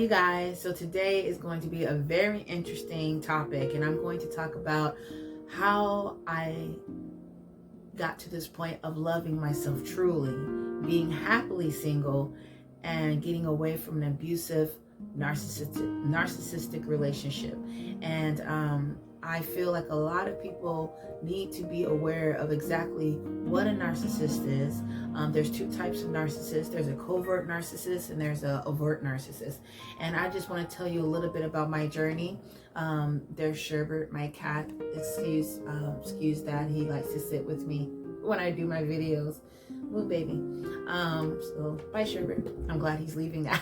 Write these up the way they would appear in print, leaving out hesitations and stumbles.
you guys. So today is going to be a very interesting topic, and I'm going to talk about how I got to this point of loving myself truly, being happily single, and getting away from an abusive narcissistic relationship. And I feel like a lot of people need to be aware of exactly what a narcissist is. There's two types of narcissists. There's a covert narcissist and there's a overt narcissist. And I just want to tell you a little bit about my journey. There's Sherbert, my cat. Excuse that. He likes to sit with me when I do my videos. Move, baby. So bye, Sherbert. I'm glad he's leaving now.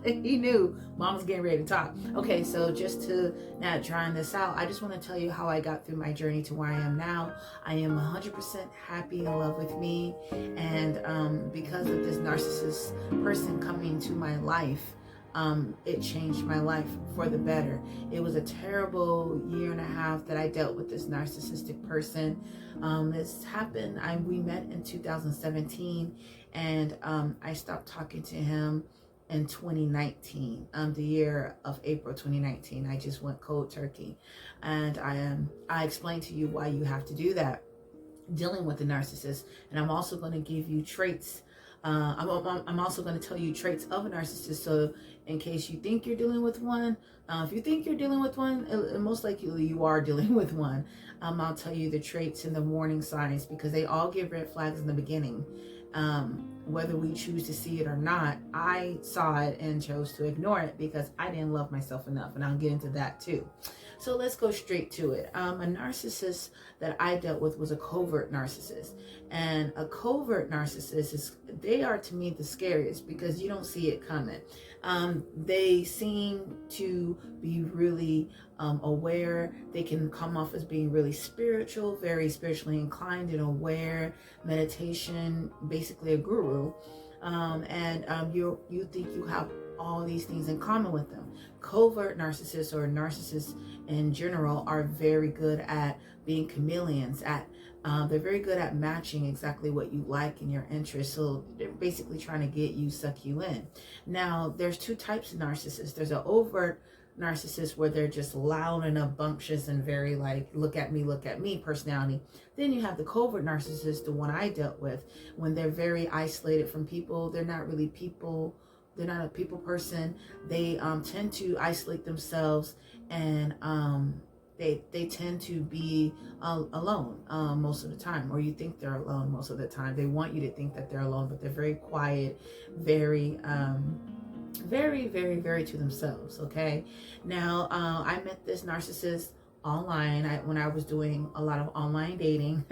He knew Mom's getting ready to talk. Okay, so just to not drawing this out, I just want to tell you how I got through my journey to where I am now. I am 100% happy in love with me, and because of this narcissist person coming into my life, it changed my life for the better. It was a terrible year and a half that I dealt with this narcissistic person. This happened, we met in 2017, and I stopped talking to him in 2019, the year of April 2019. I just went cold turkey, and I explained to you why you have to do that, dealing with the narcissist. And I'm also going to give you traits. I'm also going to tell you traits of a narcissist, so in case you think you're dealing with one, if you think you're dealing with one, most likely you are dealing with one. I'll tell you the traits and the warning signs, because they all give red flags in the beginning. Whether we choose to see it or not, I saw it and chose to ignore it because I didn't love myself enough, and I'll get into that too. So let's go straight to it. A narcissist that I dealt with was a covert narcissist. And a covert narcissist they are to me the scariest because you don't see it coming. They seem to be really aware. They can come off as being really spiritual, very spiritually inclined and aware, meditation, basically a guru. You think you have all these things in common with them. Covert narcissists, or narcissists in general, are very good at being chameleons. They're very good at matching exactly what you like and your interests. So they're basically trying to get you, suck you in. Now, there's two types of narcissists. There's an overt narcissist where they're just loud and obnoxious and very like, look at me personality. Then you have the covert narcissist, the one I dealt with, when they're very isolated from people. They're not really people. They're not a people person. They tend to isolate themselves, and they tend to be alone most of the time, or you think they're alone most of the time. They want you to think that they're alone, but they're very quiet, very very to themselves. Okay, now I met this narcissist online when I was doing a lot of online dating.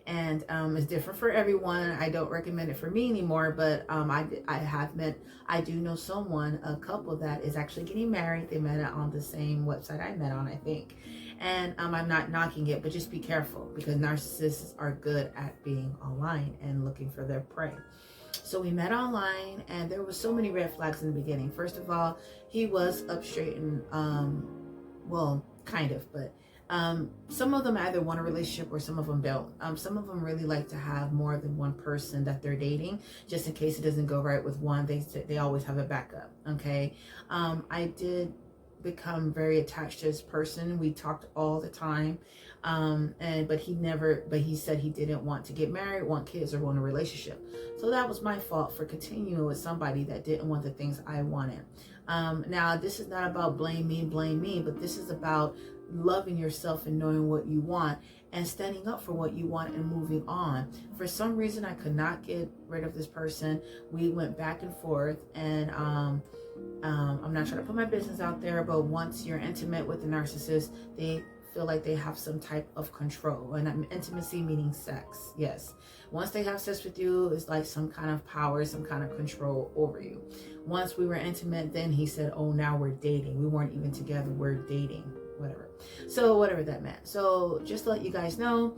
And it's different for everyone. I don't recommend it for me anymore, but I do know someone, a couple that is actually getting married. They met on the same website I met on, I think. And I'm not knocking it, but just be careful, because narcissists are good at being online and looking for their prey. So we met online, and there was so many red flags in the beginning. First of all, he was up straight and well, kind of, but some of them either want a relationship or some of them don't. Some of them really like to have more than one person that they're dating, just in case it doesn't go right with one. They always have a backup. Okay, I did become very attached to this person. We talked all the time, but he said he didn't want to get married, want kids, or want a relationship. So that was my fault for continuing with somebody that didn't want the things I wanted. Now, this is not about blame me, but this is about loving yourself and knowing what you want and standing up for what you want and moving on. For some reason, I could not get rid of this person. We went back and forth, and I'm not trying to put my business out there, but once you're intimate with a narcissist, they feel like they have some type of control. And intimacy meaning sex. Yes. Once they have sex with you, it's like some kind of power, some kind of control over you. Once we were intimate, then he said, oh, now we're dating. We weren't even together. We're dating. Whatever. So whatever that meant. So just to let you guys know,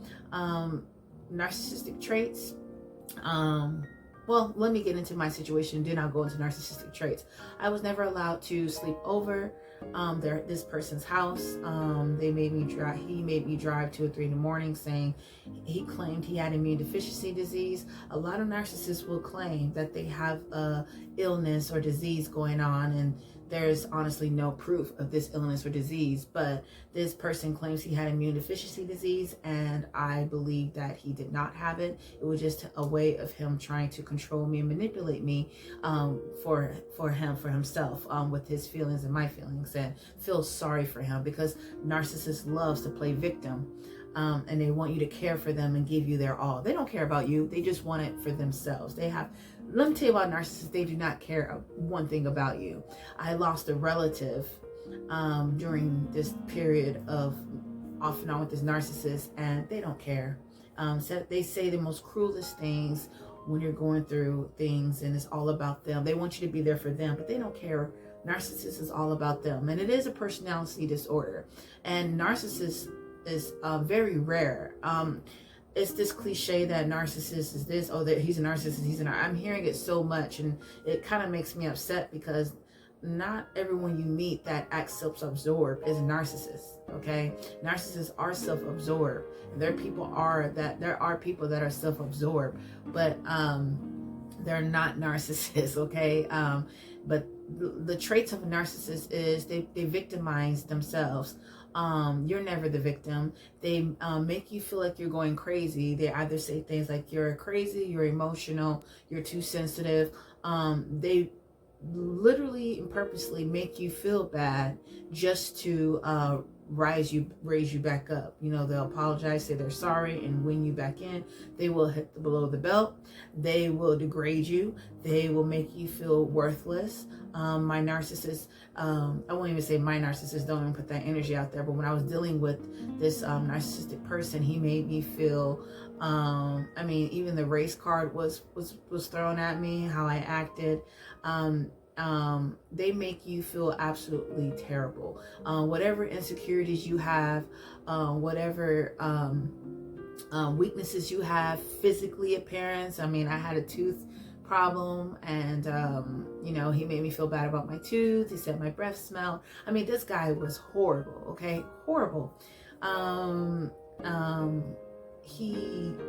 narcissistic traits. Well, let me get into my situation. Then I'll go into narcissistic traits. I was never allowed to sleep over this person's house. He made me drive 2 or 3 in the morning, saying he claimed he had immune deficiency disease. A lot of narcissists will claim that they have a illness or disease going on, and there's honestly no proof of this illness or disease, but this person claims he had immune deficiency disease, and I believe that he did not have it. It was just a way of him trying to control me and manipulate me for himself, with his feelings and my feelings, and feel sorry for him, because narcissist loves to play victim. And they want you to care for them and give you their all. They don't care about you. They just want it for themselves. Let me tell you about narcissists. They do not care one thing about you. I lost a relative during this period of off and on with this narcissist, and they don't care. So they say the most cruelest things when you're going through things, and it's all about them. They want you to be there for them, but they don't care. Narcissist is all about them, and it is a personality disorder. And narcissist is very rare. It's this cliche that narcissist is this, oh, that he's a narcissist, I'm hearing it so much, and it kind of makes me upset, because not everyone you meet that acts self-absorbed is a narcissist. Okay, narcissists are self-absorbed, and there are people that are self-absorbed, but they're not narcissists. Okay, but the traits of a narcissist is they victimize themselves. You're never the victim. They make you feel like you're going crazy. They either say things like you're crazy, you're emotional, you're too sensitive. They literally and purposely make you feel bad just to raise you back up. You know, they'll apologize, say they're sorry, and wing you back in. They will hit below the belt. They will degrade you. They will make you feel worthless. My narcissist, I won't even say my narcissist, don't even put that energy out there, but when I was dealing with this narcissistic person, he made me feel, I mean, even the race card was thrown at me, how I acted. They make you feel absolutely terrible. Whatever insecurities you have, whatever weaknesses you have, physically appearance. I mean, I had a tooth problem, and you know, he made me feel bad about my tooth. He said my breath smelled. I mean, this guy was horrible. Okay, horrible.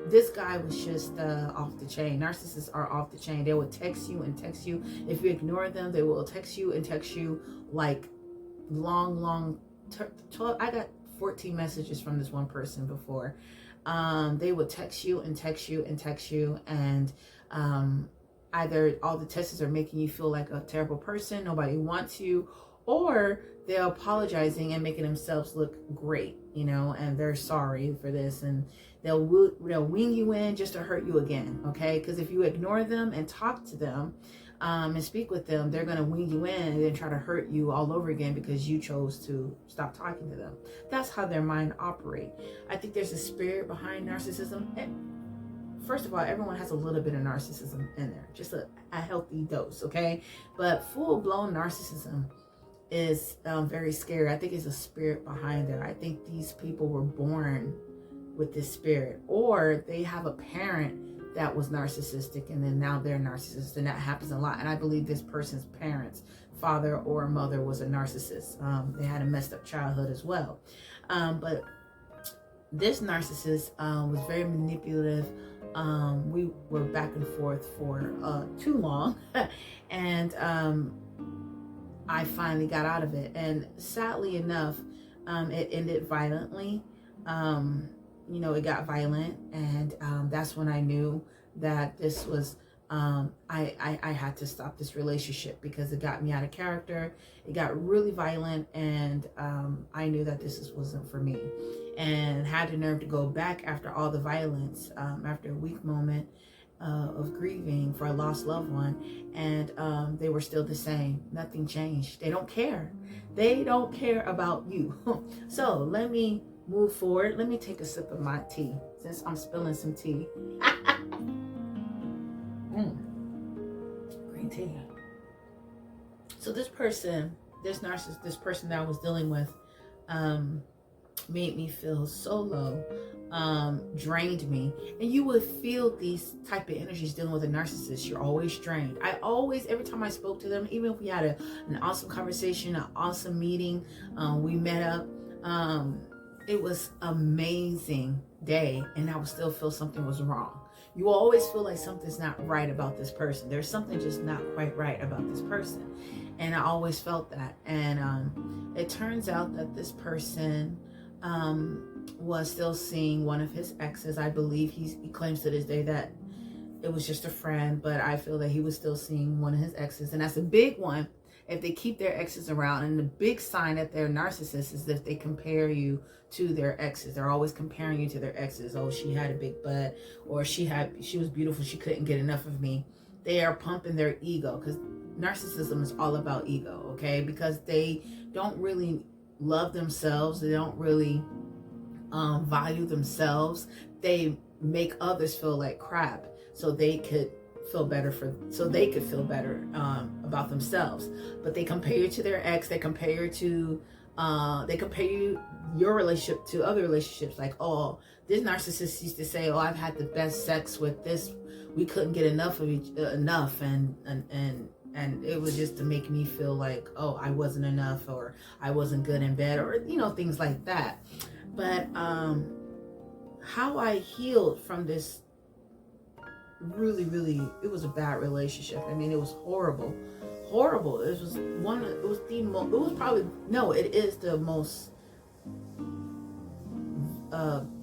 This guy was just off the chain. Narcissists are off the chain. They will text you and text you. If you ignore them, they will text you like long. I got 14 messages from this one person before. They will text you and text you and text you, and either all the texts are making you feel like a terrible person, nobody wants you, or they're apologizing and making themselves look great, you know, and they're sorry for this, and they'll wing you in just to hurt you again. Okay, because if you ignore them and talk to them and speak with them, they're going to wing you in and then try to hurt you all over again because you chose to stop talking to them. That's how their mind operate. I think there's a spirit behind narcissism. And first of all, everyone has a little bit of narcissism in there, just a healthy dose. Okay, but full-blown narcissism is very scary. I think it's a spirit behind there. I think these people were born with this spirit, or they have a parent that was narcissistic and then now they're narcissists, and that happens a lot. And I believe this person's parents, father or mother, was a narcissist. They had a messed up childhood as well. But this narcissist was very manipulative. We were back and forth for too long and I finally got out of it, and sadly enough, it ended violently. You know, it got violent, and that's when I knew that this was, I had to stop this relationship because it got me out of character. It got really violent, and I knew that this wasn't for me, and had the nerve to go back after all the violence, after a weak moment of grieving for a lost loved one, and they were still the same. Nothing changed. They don't care. They don't care about you. So let me move forward. Let me take a sip of my tea since I'm spilling some tea. Green tea. So this person, this narcissist, this person that I was dealing with, made me feel so low, drained me. And you would feel these type of energies dealing with a narcissist. You're always drained. Every time I spoke to them, even if we had an awesome conversation, an awesome meeting, we met up, it was amazing day, and I would still feel something was wrong. you always feel like something's not right about this person. There's something just not quite right about this person. And I always felt that. And it turns out that this person was still seeing one of his exes. I believe he claims to this day that it was just a friend, but I feel that he was still seeing one of his exes. And that's a big one if they keep their exes around. And the big sign that they're narcissists is if they compare you to their exes. They're always comparing you to their exes. Oh, she had a big butt, or she was beautiful, she couldn't get enough of me. They are pumping their ego, because narcissism is all about ego, okay? Because they don't really love themselves. They don't really value themselves. They make others feel like crap so they could feel better about themselves. But they compare you to their ex. They compare you to your relationship to other relationships. Like, oh, this narcissist used to say, oh, I've had the best sex with this, we couldn't get enough of enough, and it was just to make me feel like, oh, I wasn't enough, or I wasn't good in bed, or things like that. But how I healed from this, really, it was a bad relationship. I mean, it was horrible. It is the most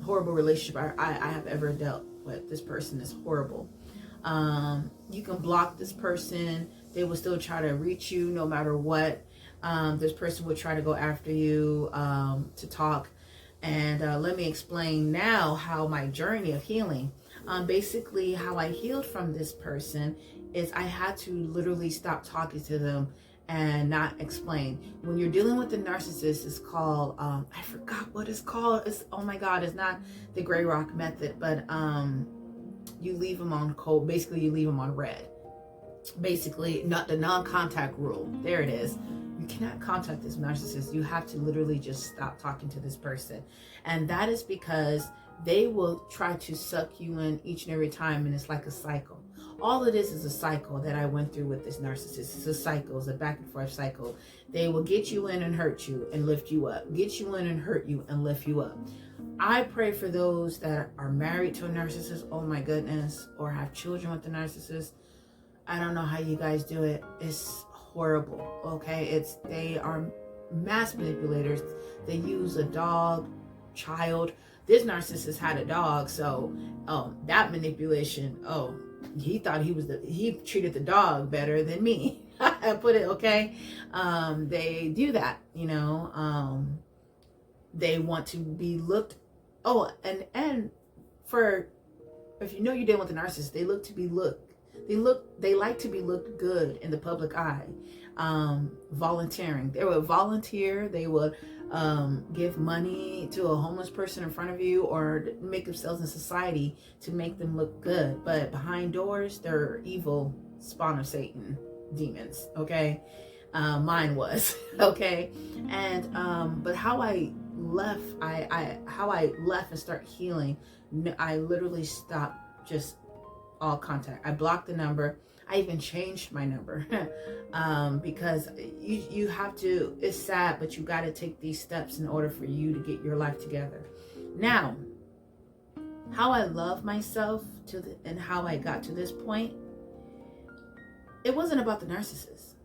horrible relationship I have ever dealt with. This person is horrible. You can block this person. They will still try to reach you no matter what. This person would try to go after you to talk. And let me explain now how my journey of healing, basically how I healed from this person is I had to literally stop talking to them and not explain. When you're dealing with the narcissist, it's called, I forgot what it's called. Oh my God, it's not the gray rock method, but you leave them on cold. Basically, you leave them on red. Basically, not the non-contact rule. There it is. You cannot contact this narcissist. You have to literally just stop talking to this person. And that is because they will try to suck you in each and every time, and it's like a cycle. All it is a cycle that I went through with this narcissist. It's a cycle. It's a back and forth cycle. They will get you in and hurt you and lift you up. Get you in and hurt you and lift you up. I pray for those that are married to a narcissist, oh my goodness, or have children with the narcissist. I don't know how you guys do it. It's horrible, okay? They are mass manipulators. They use a dog, child. This narcissist had a dog, so that manipulation, he thought he treated the dog better than me. I put it, okay? They do that, they want to be looked, and for, if you know you're dealing with a narcissist, they like to be looked good in the public eye. Volunteering. They would volunteer. They would give money to a homeless person in front of you, or make themselves in society to make them look good. But behind doors, they're evil, spawn of Satan, demons. Okay, mine was okay. And but how I left, how I left and start healing. I literally stopped just all contact. I blocked the number. I even changed my number because you have to, it's sad, but you got to take these steps in order for you to get your life together. Now, how I love myself and how I got to this point, it wasn't about the narcissist.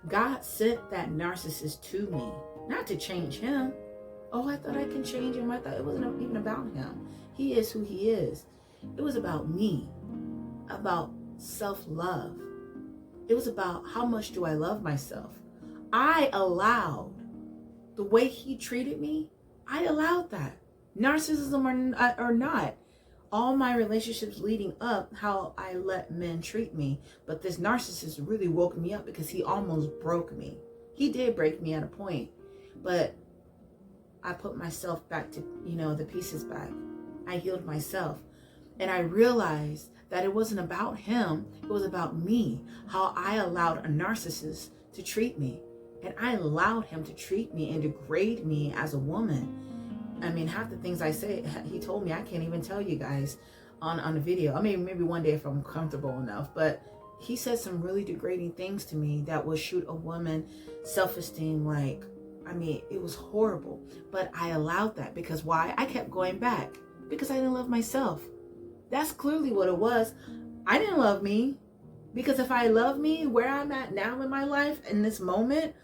God sent that narcissist to me, not to change him. Oh, I thought I can change him. I thought it wasn't even about him. He is who he is. It was about me, about self-love. It was about how much do I love myself. I allowed the way he treated me. I allowed that. Narcissism or not. All my relationships leading up, how I let men treat me. But this narcissist really woke me up because he almost broke me. He did break me at a point. But I put myself back to, the pieces back. I healed myself. And I realized that it wasn't about him. It was about me. How I allowed a narcissist to treat me. And I allowed him to treat me and degrade me as a woman. I mean, half the things I say, he told me, I can't even tell you guys on the video. I mean, maybe one day if I'm comfortable enough. But he said some really degrading things to me that would shoot a woman self-esteem. Like, I mean, it was horrible. But I allowed that because why? I kept going back because I didn't love myself. That's clearly what it was. I didn't love me, because if I love me where I'm at now in my life, in this moment,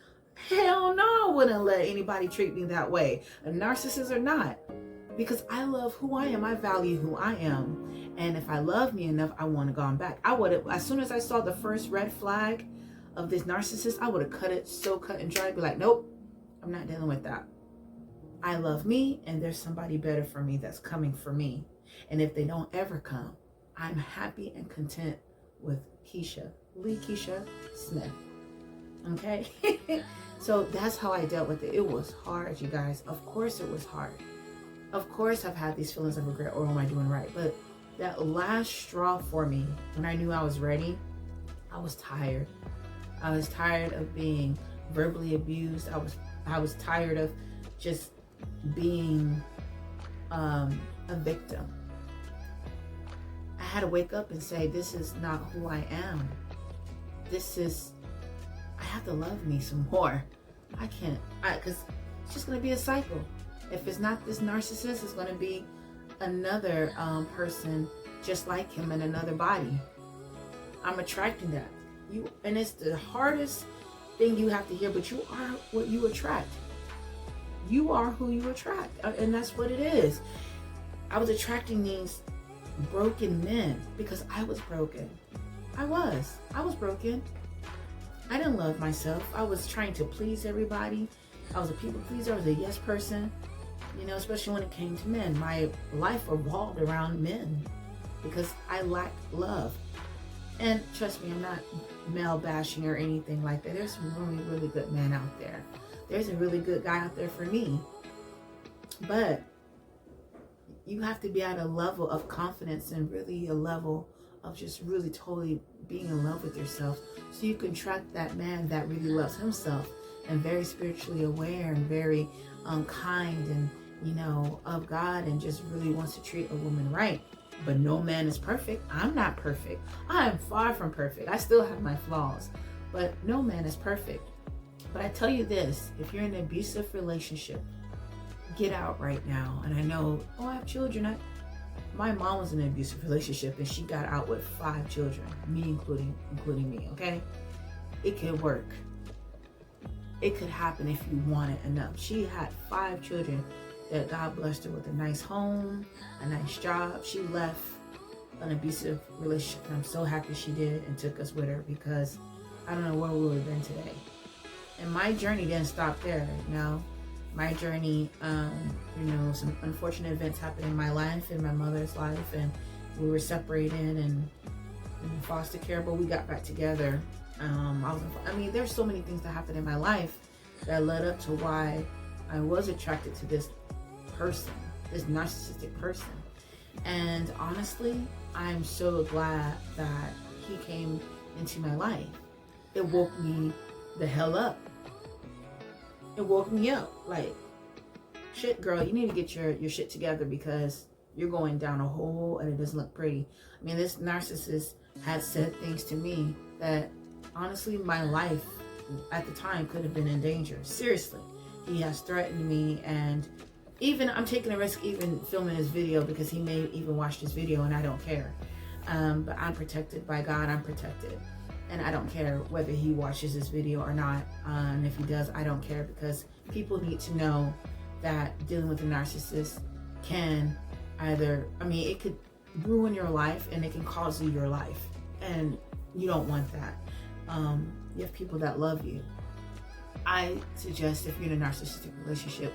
hell no, I wouldn't let anybody treat me that way, a narcissist or not. Because I love who I am. I value who I am. And if I love me enough, I want to go on back. I would have, as soon as I saw the first red flag of this narcissist, I would have cut it so cut and dry. Be like, nope, I'm not dealing with that. I love me, and there's somebody better for me that's coming for me. And if they don't ever come, I'm happy and content with Lee Keisha Smith. Okay? So that's how I dealt with it. It was hard, you guys. Of course it was hard. Of course I've had these feelings of regret, or am I doing right? But that last straw for me, when I knew I was ready, I was tired. I was tired of being verbally abused. I was tired of just being a victim. I had to wake up and say, this is not who I am. I have to love me some more. I can't, because it's just going to be a cycle. If it's not this narcissist, it's going to be another person just like him in another body. I'm attracting that. And it's the hardest thing you have to hear, but you are what you attract. You are who you attract, and that's what it is. I was attracting these broken men because I was broken. I was broken. I didn't love myself. I was trying to please everybody. I was a people pleaser. I was a yes person. You know, especially when it came to men. My life revolved around men because I lacked love. And trust me, I'm not male bashing or anything like that. There's some really, really good men out there. There's a really good guy out there for me. But you have to be at a level of confidence and really a level of just really totally being in love with yourself, so you can attract that man that really loves himself and very spiritually aware and very kind and, you know, of God, and just really wants to treat a woman right. But no man is perfect. I'm not perfect. I am far from perfect. I still have my flaws, but no man is perfect. But I tell you this, if you're in an abusive relationship, get out right now. And I know, I have children. My mom was in an abusive relationship and she got out with 5 children, me including me, okay? It could work. It could happen if you want it enough. She had 5 children that God blessed her with a nice home, a nice job. She left an abusive relationship, and I'm so happy she did and took us with her, because I don't know where we would have been today. And my journey didn't stop there. Now, my journey, you know, some unfortunate events happened in my life, in my mother's life, and we were separated and in foster care, but we got back together. I mean, there's so many things that happened in my life that led up to why I was attracted to this person, this narcissistic person. And honestly, I'm so glad that he came into my life. It woke me the hell up. It woke me up. Like, shit, girl, you need to get your shit together, because you're going down a hole and it doesn't look pretty. I mean, this narcissist had said things to me that, honestly, my life at the time could have been in danger. Seriously. He has threatened me, and even I'm taking a risk even filming this video, because he may even watch this video and I don't care. But I'm protected by God. I'm protected. And I don't care whether he watches this video or not. And if he does, I don't care, because people need to know that dealing with a narcissist can either, I mean, it could ruin your life and it can cause you your life. And you don't want that. You have people that love you. I suggest, if you're in a narcissistic relationship,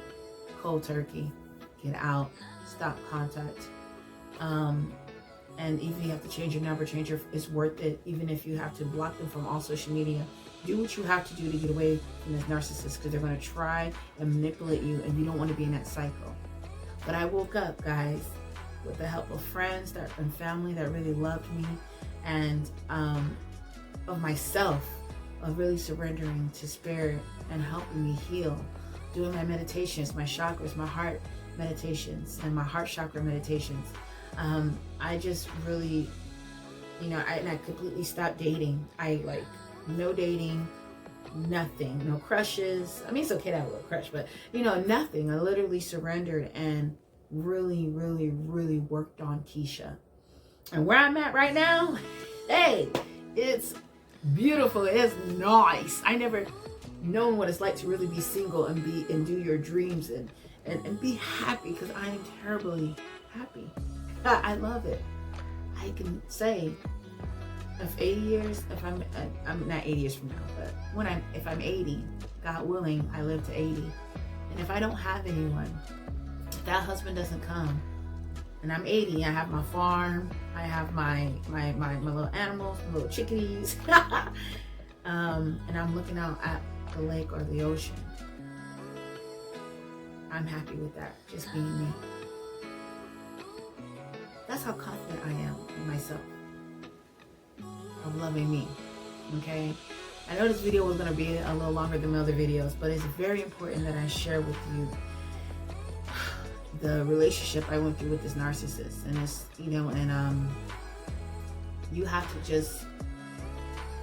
cold turkey, get out, stop contact. And even if you have to change your number, it's worth it. Even if you have to block them from all social media, do what you have to do to get away from this narcissist, because they're going to try and manipulate you, and you don't want to be in that cycle. But I woke up, guys, with the help of friends and family that really loved me, and of myself, of really surrendering to spirit and helping me heal, doing my meditations, my chakras, my heart meditations, and my heart chakra meditations. I just really, you know, I completely stopped dating. No dating, nothing, no crushes. I mean, it's okay to have a little crush, but, you know, nothing. I literally surrendered and really, really, really worked on Keisha. And where I'm at right now, hey, it's beautiful. It's nice. I never known what it's like to really be single and do your dreams and be happy, because I am terribly happy. I love it. I can say if 80 years, if I'm not 80 years from now, but if I'm 80, God willing, I live to 80. And if I don't have anyone, if that husband doesn't come, and I'm 80, I have my farm, I have my little animals, my little chickadees, and I'm looking out at the lake or the ocean. I'm happy with that, just being me. That's how confident I am in myself, of loving me, okay? I know this video was going to be a little longer than my other videos, but it's very important that I share with you the relationship I went through with this narcissist. And it's, you have to just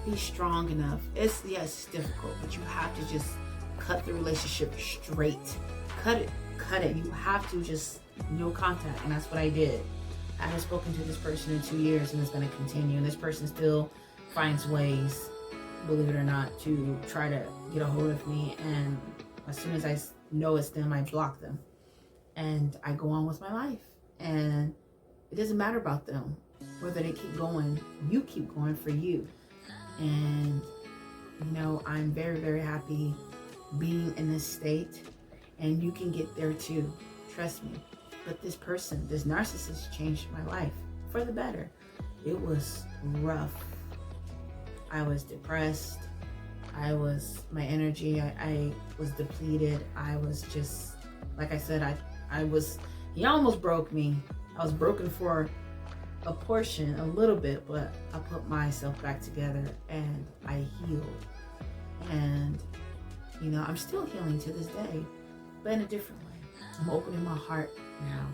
be strong enough. Yes, it's difficult, but you have to just cut the relationship straight. Cut it. You have to just no contact. And that's what I did. I haven't spoken to this person in 2 years, and it's going to continue. And this person still finds ways, believe it or not, to try to get a hold of me. And as soon as I know it's them, I block them. And I go on with my life. And it doesn't matter about them. Whether they keep going, you keep going for you. And, I'm very, very happy being in this state. And you can get there too. Trust me. But this person, this narcissist, changed my life for the better. It was rough. I was depressed. My energy, I was depleted. I was just, like I said, he almost broke me. I was broken for a portion, a little bit, but I put myself back together and I healed. And, I'm still healing to this day, but in a different way. I'm opening my heart now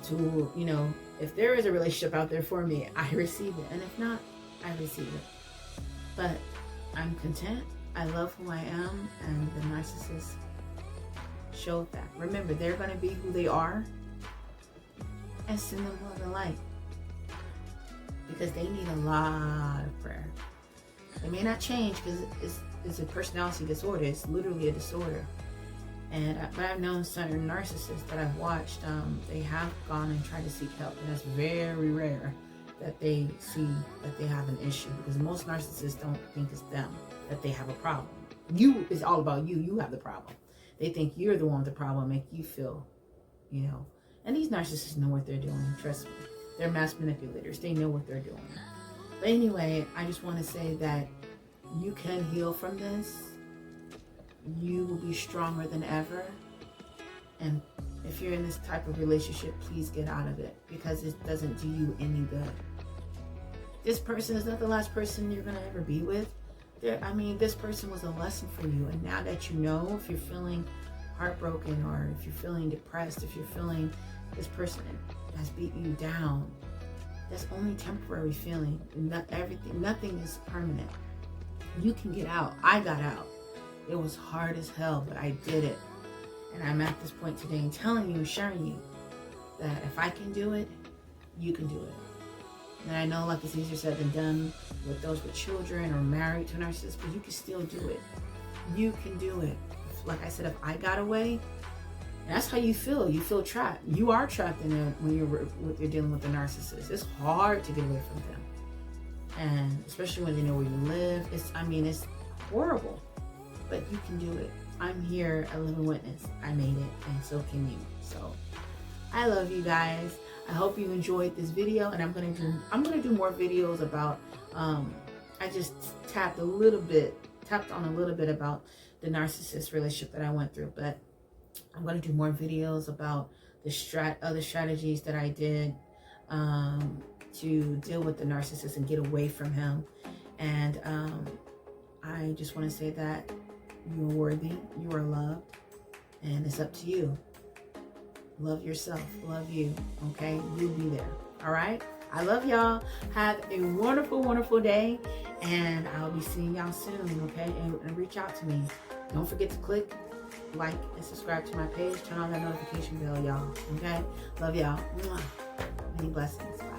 to, if there is a relationship out there for me, I receive it. And if not, I receive it. But I'm content. I love who I am, and the narcissist showed that. Remember, they're going to be who they are, and send them love and light, because they need a lot of prayer. They may not change because it's a personality disorder. It's literally a disorder. But I've known certain narcissists that I've watched, they have gone and tried to seek help, and that's very rare that they see that they have an issue, because most narcissists don't think it's them, that they have a problem. It's all about you. You have the problem. They think you're the one with the problem, make you feel, And these narcissists know what they're doing. Trust me. They're mass manipulators. They know what they're doing. But anyway, I just want to say that you can heal from this. You will be stronger than ever. And if you're in this type of relationship, please get out of it, because it doesn't do you any good. This person is not the last person you're going to ever be with. This person was a lesson for you. And now that you know, if you're feeling heartbroken, or if you're feeling depressed, if you're feeling this person has beat you down, that's only temporary feeling. Nothing is permanent. You can get out. I got out. It was hard as hell, but I did it. And I'm at this point today and telling you, sharing you, that if I can do it, you can do it. And I know, like, it's easier said than done with those with children or married to a narcissist, but you can still do it. You can do it. Like I said, if I got away, and that's how you feel. You feel trapped. You are trapped in it when you're dealing with a narcissist. It's hard to get away from them, and especially when they know where you live. It's horrible, but you can do it. I'm here, a living witness. I made it, and so can you. So I love you guys. I hope you enjoyed this video, and I'm gonna do more videos about. I just tapped on a little bit about the narcissist relationship that I went through, but I'm going to do more videos about the other strategies that I did to deal with the narcissist and get away from him. And I just want to say that you are worthy, you are loved, and it's up to you. Love yourself, love you, okay? You'll be there, all right? I love y'all. Have a wonderful, wonderful day, and I'll be seeing y'all soon, okay? And reach out to me. Don't forget to click like and subscribe to my page. Turn on that notification bell, y'all, okay? Love y'all. Mwah. Many blessings.